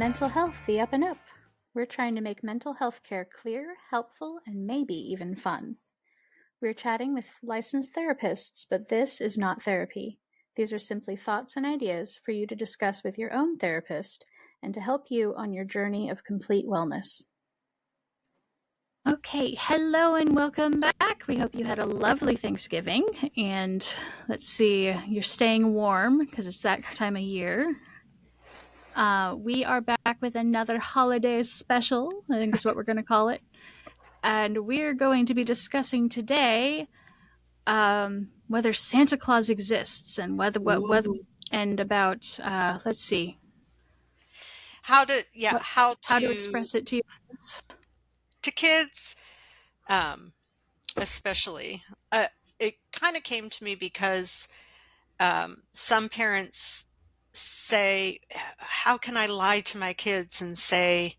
Mental Health, the Up&Up. We're trying to make mental health care clear, helpful, and maybe even fun. We're chatting with licensed therapists, but this is not therapy. These are simply thoughts and ideas for you to discuss with your own therapist and to help you on your journey of complete wellness. Okay, hello and welcome back. We hope you had a lovely Thanksgiving, and let's see, you're staying warm because it's that time of year. We are back with another holiday special, I think is what we're going to call it. And we're going to be discussing today whether Santa Claus exists and whether and about let's see how to how to express it to you. to kids, especially. It kind of came to me because some parents say, how can I lie to my kids and say,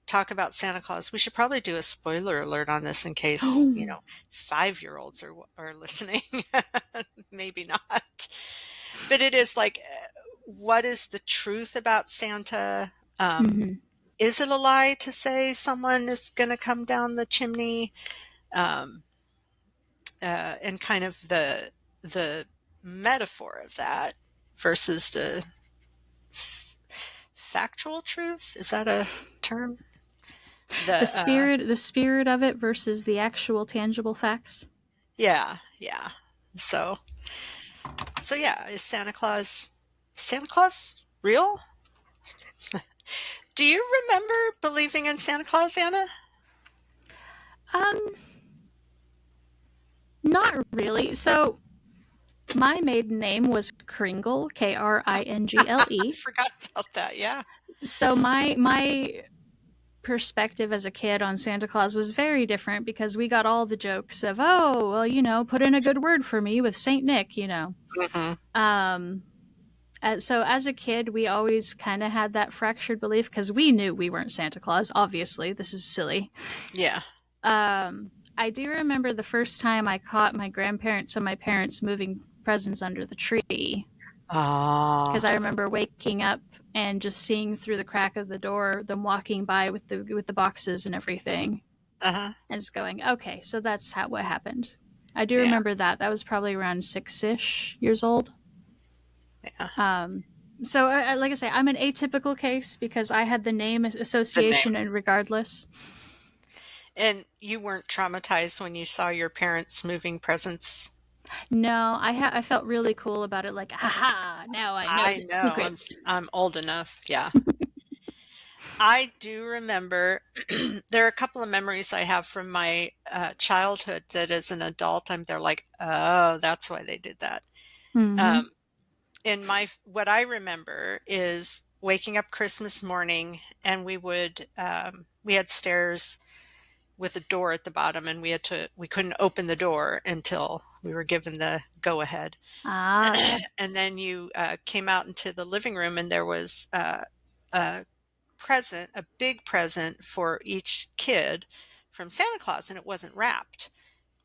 talk about Santa Claus? We should probably do a spoiler alert on this in case, 5-year-olds are listening. Maybe not. But it is like, what is the truth about Santa? Is it a lie to say someone is going to come down the chimney? And kind of the metaphor of that versus the factual truth. Is that a term? The spirit of it versus the actual tangible facts. Yeah. So yeah, is Santa Claus real? Do you remember believing in Santa Claus, Anna? Not really. So my maiden name was Kringle, Kringle. I forgot about that. Yeah. So my perspective as a kid on Santa Claus was very different because we got all the jokes of, oh, well, put in a good word for me with Saint Nick, So as a kid, we always kind of had that fractured belief because we knew we weren't Santa Claus. Obviously, this is silly. Yeah. I do remember the first time I caught my grandparents and my parents moving presents under the tree. Because I remember waking up and just seeing through the crack of the door them walking by with the boxes and everything, and just going, okay, so that's what happened. I do remember that. That was probably around 6-ish years old. Yeah. So, like I say, I'm an atypical case because I had the name association, and regardless. And you weren't traumatized when you saw your parents moving presents? No, I felt really cool about it. Like, haha! Now I know the secrets. I'm old enough. Yeah. I do remember. There are a couple of memories I have from my childhood that, as an adult, they're like, oh, that's why they did that. What I remember is waking up Christmas morning, and we had stairs with a door at the bottom, and we couldn't open the door until we were given the go ahead. Okay. And then you came out into the living room, and there was a big present for each kid from Santa Claus, and it wasn't wrapped.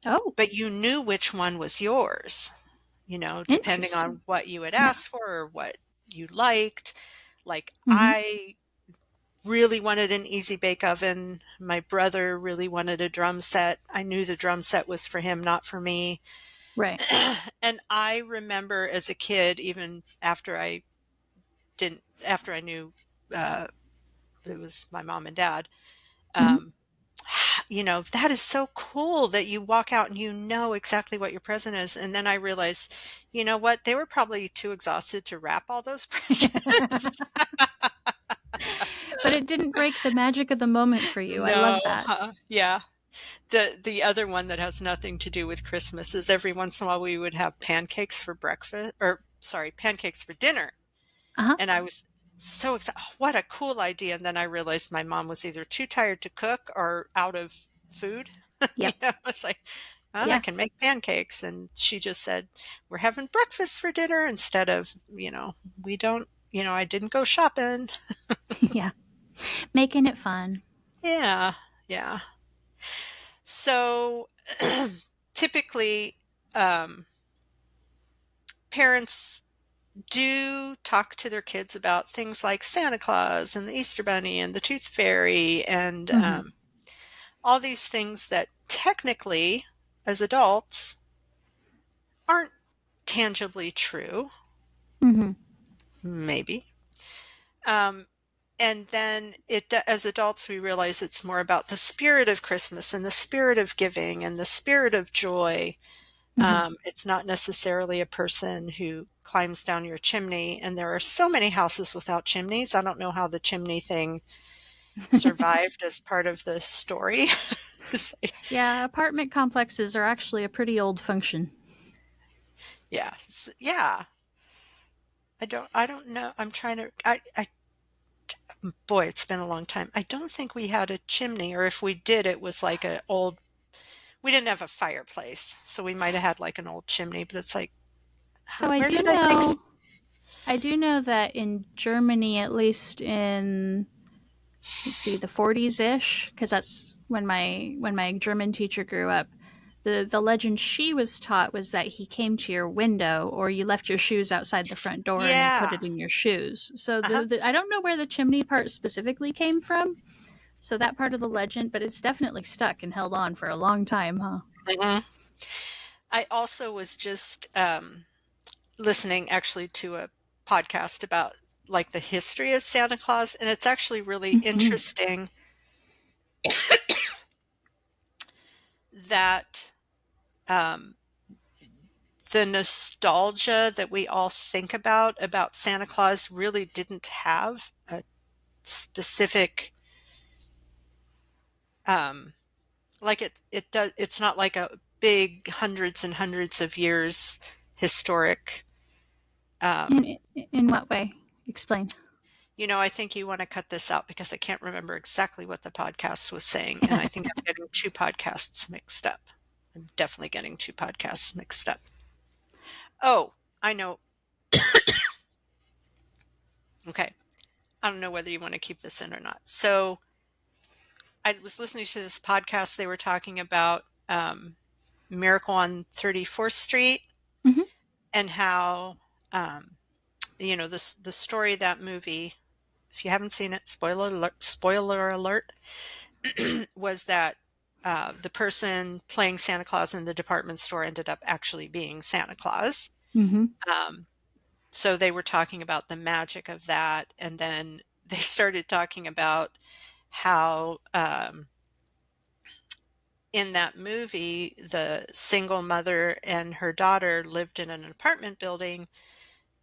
Oh. But you knew which one was yours, depending on what you had asked for or what you liked. Like, I really wanted an Easy Bake Oven. My brother really wanted a drum set. I knew the drum set was for him, not for me. Right. And I remember as a kid, even after I knew it was my mom and dad, that is so cool that you walk out and you know exactly what your present is. And then I realized, you know what? They were probably too exhausted to wrap all those presents. But it didn't break the magic of the moment for you. No, I love that. Yeah. The other one that has nothing to do with Christmas is every once in a while we would have pancakes for pancakes for dinner. And I was so excited. Oh, what a cool idea. And then I realized my mom was either too tired to cook or out of food. Yep. It's like, I can make pancakes. And she just said, we're having breakfast for dinner instead of, we don't, I didn't go shopping. Yeah. Making it fun. Yeah. So typically, parents do talk to their kids about things like Santa Claus and the Easter Bunny and the Tooth Fairy and Mhm. all these things that technically, as adults, aren't tangibly true, Mhm. maybe. Um, and then as adults, we realize it's more about the spirit of Christmas and the spirit of giving and the spirit of joy. Mhm. It's not necessarily a person who climbs down your chimney, and there are so many houses without chimneys. I don't know how the chimney thing survived as part of the story. Yeah, apartment complexes are actually a pretty old function. Yeah, yeah. I don't know. I'm trying to. Boy, it's been a long time. I don't think we had a chimney, or if we did, it was like an old. We didn't have a fireplace, so we might have had like an old chimney. But it's like, So I where do did I think? know I do know that in Germany, at least in, let's see, the 40s ish, because that's when my German teacher grew up. The legend she was taught was that he came to your window, or you left your shoes outside the front door and he put Yeah. it in your shoes. So Uh-huh. I don't know where the chimney part specifically came from. So that part of the legend, but it's definitely stuck and held on for a long time, huh? Mhm. I also was just listening actually to a podcast about like the history of Santa Claus, and it's actually really Mm-hmm. interesting that um, the nostalgia that we all think about Santa Claus really didn't have a specific um, like it does. It's not like a big hundreds and hundreds of years historic. Um, In what way? Explain. I think you want to cut this out because I can't remember exactly what the podcast was saying, and I think I'm getting two podcasts mixed up. I'm definitely getting two podcasts mixed up. Oh, I know. Okay. I don't know whether you want to keep this in or not. So I was listening to this podcast. They were talking about Miracle on 34th Street Hmm. and how, the story of that movie, if you haven't seen it, spoiler alert, was that the person playing Santa Claus in the department store ended up actually being Santa Claus. Hmm. Um, so they were talking about the magic of that. And then they started talking about how in that movie, the single mother and her daughter lived in an apartment building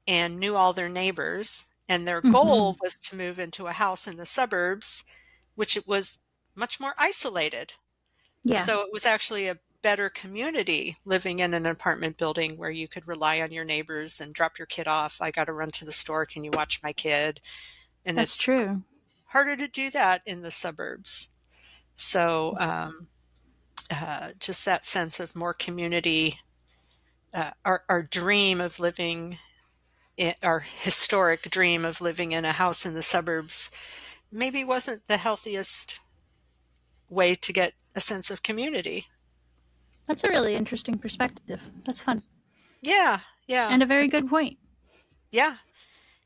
and knew all their neighbors. And their Hmm. goal was to move into a house in the suburbs, which it was much more isolated. Yeah, So it was actually a better community living in an apartment building where you could rely on your neighbors and drop your kid off. I got to run to the store. Can you watch my kid? And that's it's true. harder to do that in the suburbs. So just that sense of more community, our dream of living, our historic dream of living in a house in the suburbs, maybe wasn't the healthiest way to get a sense of community. That's a really interesting perspective. That's fun. Yeah, yeah, And a very good point. yeah.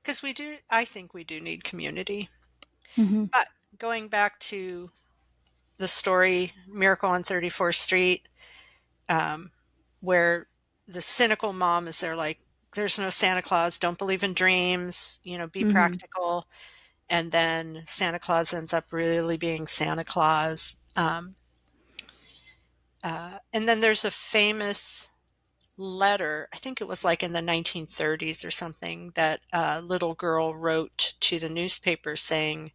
Because I think we do need community. Hmm. But going back to the story, Miracle on 34th Street, um, where the cynical mom is there, like, there's no Santa Claus, don't believe in dreams, be Hmm. practical. And then Santa Claus ends up really being Santa Claus. And then there's a famous letter, I think it was like in the 1930s or something, that a little girl wrote to the newspaper saying,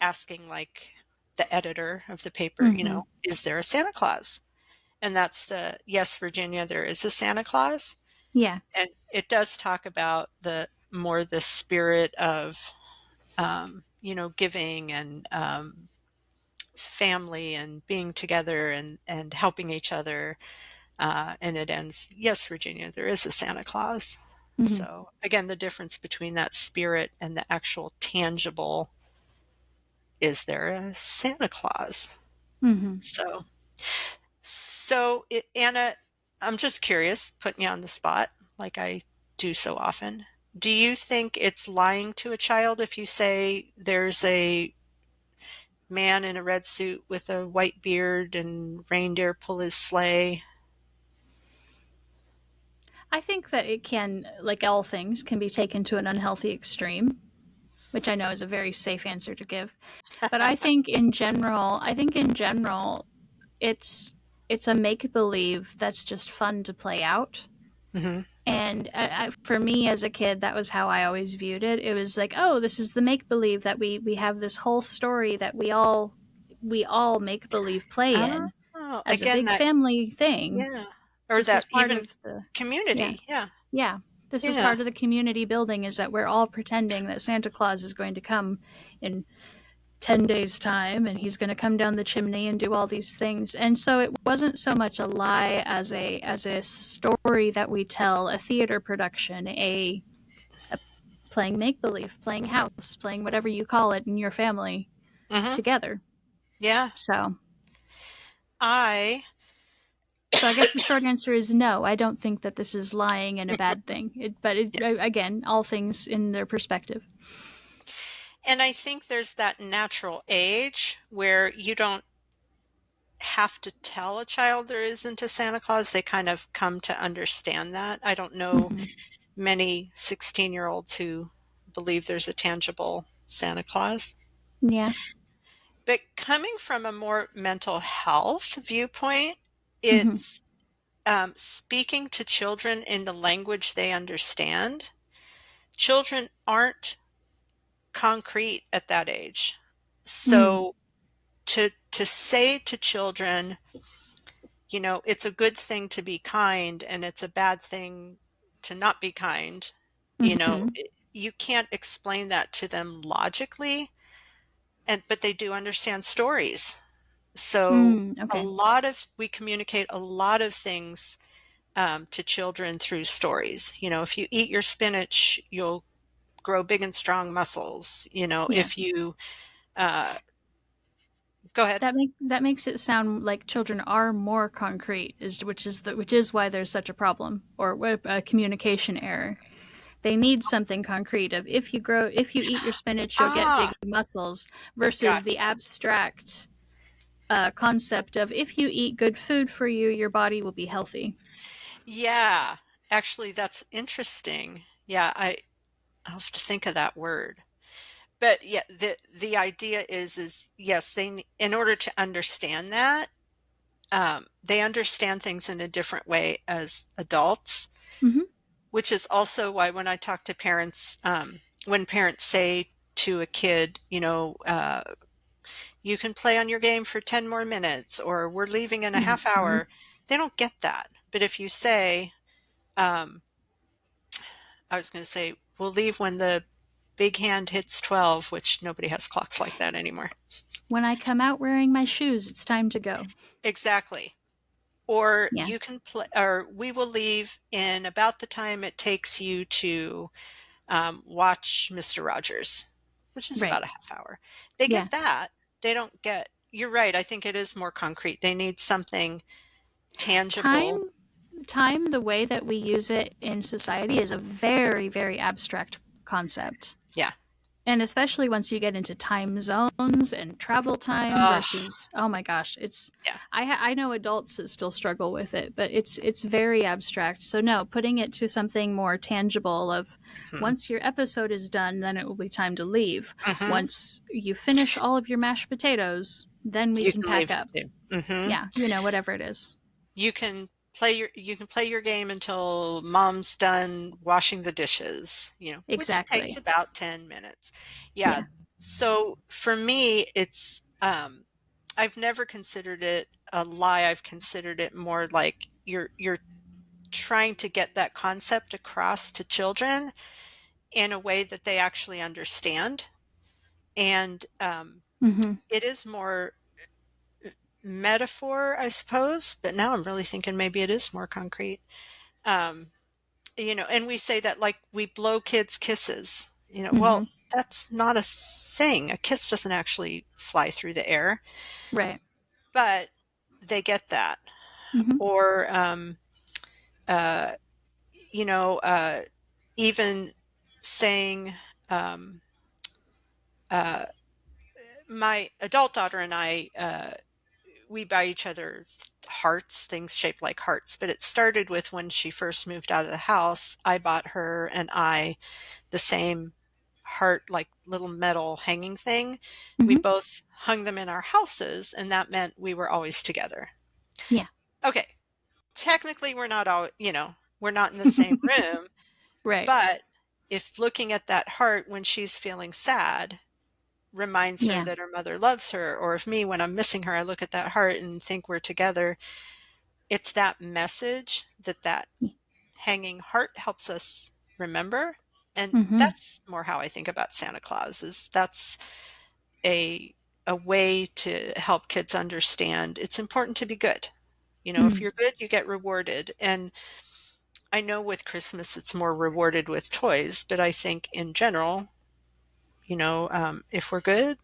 asking like the editor of the paper, Hmm. is there a Santa Claus? And that's yes, Virginia, there is a Santa Claus. Yeah. And it does talk about the spirit of, giving and family and being together and helping each other. And it ends, yes, Virginia, there is a Santa Claus. Hmm. So again, the difference between that spirit and the actual tangible, is there a Santa Claus? Hmm. So, Anna, I'm just curious, putting you on the spot like I do so often. Do you think it's lying to a child if you say there's a man in a red suit with a white beard and reindeer pull his sleigh? I think that it can, like all things, can be taken to an unhealthy extreme, which I know is a very safe answer to give. But I think in general, it's it's a make believe that's just fun to play out. Hmm. And for me as a kid, that was how I always viewed it. It was like, oh, this is the make believe that we have this whole story that we all make believe play in Oh, as a again, big that, family thing. yeah. Or This was that part even of the yeah community. Yeah. yeah. This was Yeah. part of the community building. Is that we're all pretending that Santa Claus is going to come in 10 days time and he's going to come down the chimney and do all these things. And so it wasn't so much a lie as a story that we tell, a theater production, a playing make believe, playing house, playing whatever you call it in your family Hmm. together. Yeah. So I, so I guess the short answer is no. I don't think that this is lying and a bad thing. yeah. Again, all things in their perspective. And I think there's that natural age where you don't have to tell a child there isn't a Santa Claus. They kind of come to understand that. I don't know Mm-hmm. many 16-year-olds who believe there's a tangible Santa Claus. Yeah. But coming from a more mental health viewpoint, Mm-hmm. it's speaking to children in the language they understand. Children aren't concrete at that age. Mm. So to say to children, it's a good thing to be kind and it's a bad thing to not be kind, Mm-hmm. you can't explain that to them logically, but they do understand stories. So Mm. a Okay. lot of we communicate a lot of things to children through stories. If you eat your spinach, you'll grow big and strong muscles. Yeah. If you uh, go ahead. That makes it sound like children are more concrete, which is why there's such a problem or a communication error. They need something concrete of if you eat your spinach, you'll get big Ah, muscles versus the gotcha. abstract concept of if you eat good food for you, your body will be healthy. Yeah, actually, that's interesting. Yeah, I'll have to think of that word. But yeah, the idea is yes, in order to understand that, they understand things in a different way as adults, Hmm. which is also why when I talk to parents, when parents say to a kid, you can play on your game for 10 more minutes, or we're leaving in a half Hmm. hour, they don't get that. But if you say, um, I was going to say, we'll leave when the big hand hits 12, which nobody has clocks like that anymore. When I come out wearing my shoes, it's time to go. Exactly. Or Yeah. you can play, or we will leave in about the time it takes you to watch Mr. Rogers, which is Right. about a half hour. They Yeah. get that. They don't get, you're right. I think it is more concrete. They need something tangible. Time time, the way that we use it in society, is a very, very abstract concept. Yeah. And especially once you get into time zones and travel time Oh, versus, oh my gosh, yeah. I know adults that still struggle with it, but it's very abstract. So no, putting it to something more tangible of Hmm. once your episode is done, then it will be time to leave. Hmm. Once you finish all of your mashed potatoes, then we You can can pack leave up. too. Hmm. Yeah, whatever it is. You can play your game until mom's done washing the dishes, which takes Exactly. about 10 minutes. Yeah. Yeah. So for me, I've never considered it a lie. I've considered it more like you're trying to get that concept across to children in a way that they actually understand. And Mm-hmm. it is more metaphor, I suppose, but now I'm really thinking maybe it is more concrete. Um, and we say that like we blow kids kisses, Mm-hmm. well, that's not a thing. A kiss doesn't actually fly through the air, Right. but they get that. Mm-hmm. Or, uh, you know, uh, even saying, um, uh, my adult daughter and I, we buy each other hearts, things shaped like hearts. But it started with when she first moved out of the house. I bought her and I the same heart, like little metal hanging thing. We Hmm. both hung them in our houses, and that meant we were always together. Yeah. Okay, technically, we're not all, we're not in the same room, Right. but if looking at that heart when she's feeling sad reminds her Yeah. that her mother loves her, or if me, when I'm missing her, I look at that heart and think we're together, it's that message that that hanging heart helps us remember. And Mm-hmm. that's more how I think about Santa Claus, is that's a a way to help kids understand it's important to be good. If Mm. you're good, you get rewarded. And I know with Christmas it's more rewarded with toys, but I think in general, if we're good,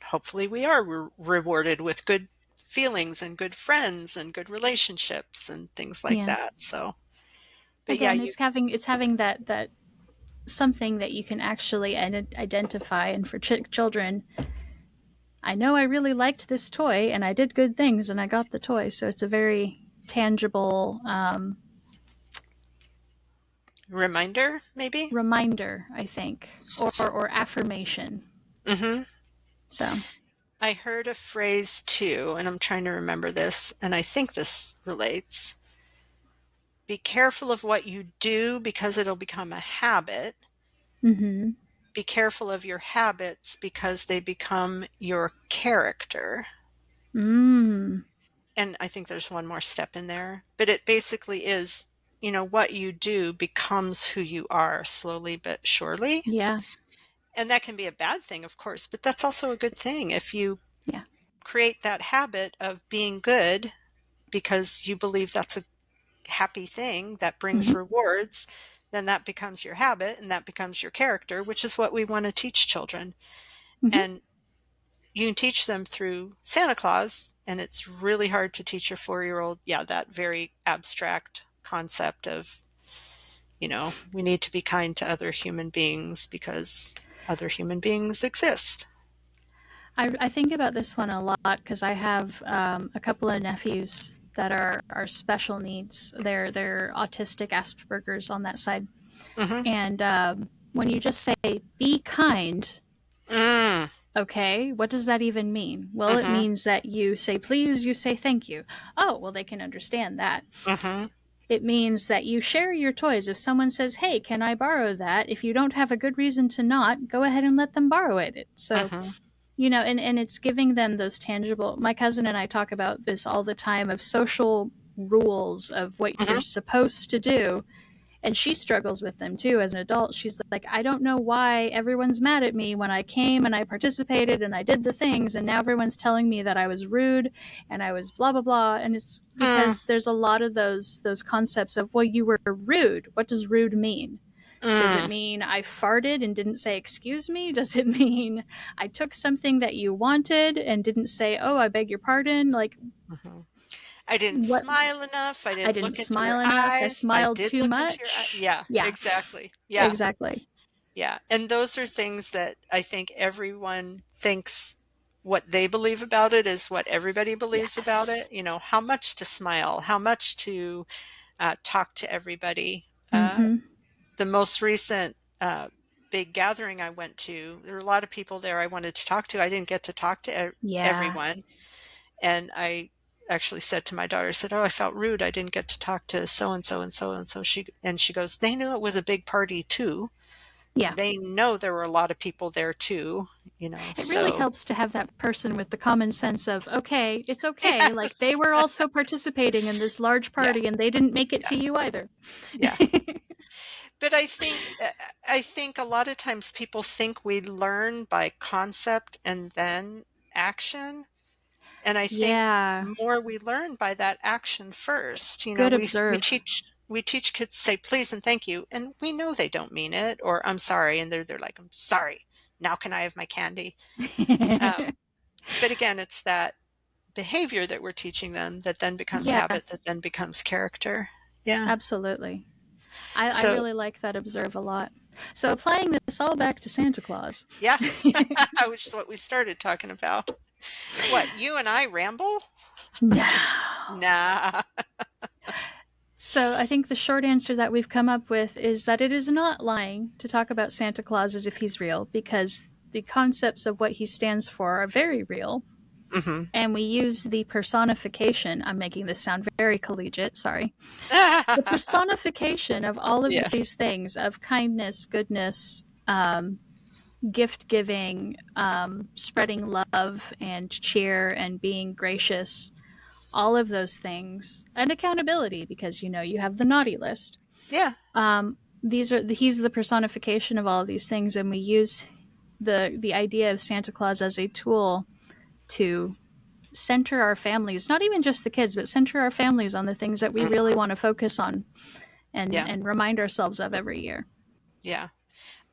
hopefully we are rewarded with good feelings and good friends and good relationships and things like Yeah. that. So, but yeah, Again, you it's having that something that you can actually identify, and for children, I know I really liked this toy and I did good things and I got the toy, so it's a very tangible reminder maybe. reminder, I think, or affirmation. Hmm. So. I heard a phrase too, and I'm trying to remember this, and I think this relates. Be careful of what you do because it'll become a habit. Mm-hmm. Be careful of your habits because they become your character. Mm. And I think there's one more step in there, but it basically is, what you do becomes who you are slowly but surely. Yeah. And that can be a bad thing, of course, but that's also a good thing. If you Yeah. create that habit of being good because you believe that's a happy thing that brings Mm-hmm. rewards, then that becomes your habit and that becomes your character, which is what we want to teach children. Mm-hmm. And you can teach them through Santa Claus, and it's really hard to teach a 4-year-old, yeah, that very abstract concept of, we need to be kind to other human beings because other human beings exist. I think about this one a lot because I have a couple of nephews that are special needs. They're autistic Asperger's on that side, Mm-hmm. and when you just say "be kind," Mm. okay, what does that even mean? Well, it Mm-hmm. means that you say please, you say thank you. Oh, well, they can understand that. Mm-hmm. It means that you share your toys. If someone says, "Hey, can I borrow that?" If you don't have a good reason to not, go ahead and let them borrow it. So, Mm-hmm. and it's giving them those tangible. My cousin and I talk about this all the time, of social rules of what you're Mm-hmm. supposed to do, and she struggles with them too as an adult. She's like, I don't know why everyone's mad at me when I came and I participated and I did the things, and now everyone's telling me that I was rude and I was blah blah blah. And it's Mm. because there's a lot of those concepts of, well, you were rude. What does rude mean? Does it Mm. mean I farted and didn't say excuse me? Does it mean I took something that you wanted and didn't say, oh, I beg your pardon? Like, Mm-hmm. I didn't what? smile enough. I I didn't didn't look into your smile enough. I eyes. I smiled did too look into your eye. much. Yeah, Yeah, exactly. Yeah. exactly. Yeah. And those are things that I think everyone thinks what they believe about it is what everybody believes about Yes. it. How much to smile, how much to talk to everybody. Mm-hmm. The most recent big gathering I went to, there were a lot of people there I wanted to talk to. I didn't get to talk to Yeah. everyone. And I actually said to my daughter, I said, "Oh, I felt rude. I didn't get to talk to so and so and so and so." She goes, "They knew it was a big party too. Yeah. They know there were a lot of people there too, It really so helps to have that person with the common sense of, okay, it's okay. Like, they yes. were also participating in this large Yeah, party and they didn't make it yeah, to you either. yeah. But I think a lot of times people think we learn by concept and then action. And I think Yeah. more we learn by that action first. Good We observe. teach kids to say please and thank you, and we know they don't mean it, or I'm sorry, and they're like, I'm sorry. Now can I have my candy? Um, but again, it's that behavior that we're teaching them that then becomes Yeah, habit, that then becomes character. Yeah. absolutely. I So really like that observe a lot. So applying this all back to Santa Claus. Yeah, which is what we started talking about. What, you and I ramble? No. Nah. So I think the short answer that we've come up with is that it is not lying to talk about Santa Claus as if he's real, because the concepts of what he stands for are very real. Hmm. And we use the personification. I'm making this sound very collegiate, sorry. The personification of all of Yes. these things of kindness, goodness, gift giving, spreading love and cheer and being gracious, all of those things, and accountability, because you have the naughty list. Yeah. He's the personification of all of these things, and we use the idea of Santa Claus as a tool to center our families, not even just the kids, but center our families on the things that we really Mhm. want to focus on Yeah. and remind ourselves of every year. Yeah.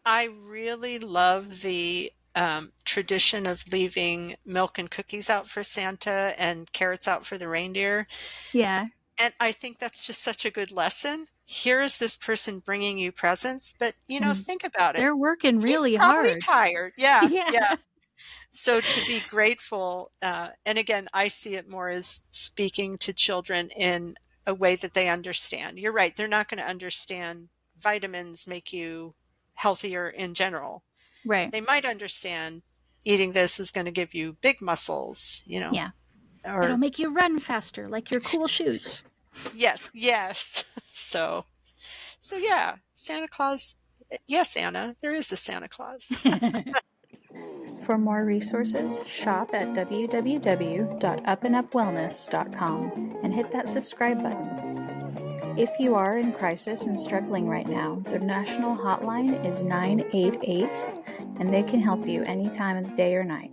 I really love the tradition of leaving milk and cookies out for Santa and carrots out for the reindeer. Yeah. And I think that's just such a good lesson. Here is this person bringing you presents, but And think about it. they're working He's really probably hard. tired. Yeah, Yeah. yeah. So to be grateful, and again, I see it more as speaking to children in a way that they understand. You're right. They're not going to understand vitamins make you healthier in general. Right. They might understand eating this is going to give you big muscles, Yeah. It'll or make you run faster, like your cool shoes. yes, yes. So yeah, Santa Claus. Yes, Anna, there is a Santa Claus. For more resources, shop at www.upandupwellness.com and hit that subscribe button. If you are in crisis and struggling right now, the national hotline is 988, and they can help you any time of the day or night.